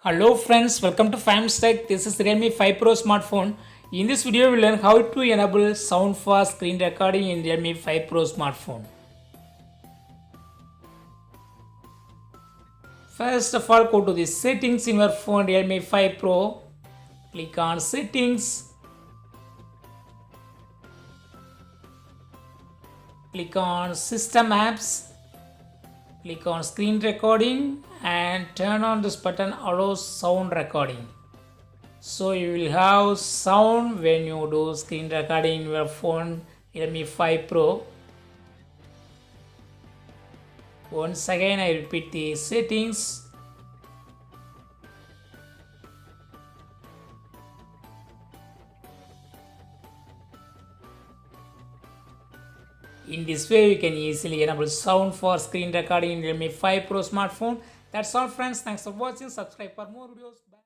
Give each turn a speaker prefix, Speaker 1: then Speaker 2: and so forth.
Speaker 1: Hello friends, welcome to Fam's Tech. This is Realme 5 Pro smartphone. In this video, we will learn how to enable sound for screen recording in Realme 5 Pro smartphone. First of all, go to the settings in your phone Realme 5 Pro. Click on settings. Click on system apps. Click on screen recording and turn on this button allow sound recording. So you will have sound when you do screen recording in your phone Realme 5 Pro. Once again I repeat the settings. In this way you can easily enable sound for screen recording in Realme 5 Pro smartphone. That's all friends. Thanks for watching. Subscribe for more videos. Bye.